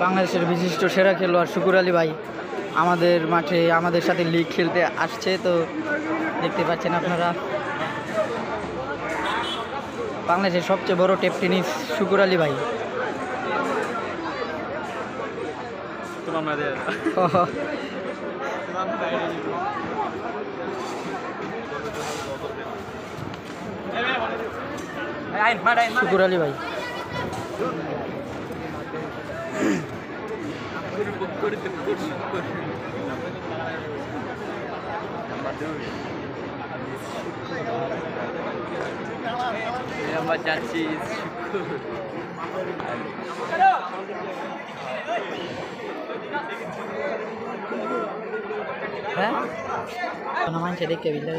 বাংলাদেশের বিশিষ্ট সেরা খেলোয়াড় শুকুর আলী ভাই আমাদের মাঠে আমাদের সাথে লিগ খেলতে আসছে, তো দেখতে পাচ্ছেন আপনারা বাংলাদেশের সবচেয়ে বড় টেপ টেনিস শুকুর আলী ভাই। শুকুর আলী ভাই যাচ্ছি হ্যাঁ মানুষে দেখতে বিল্লা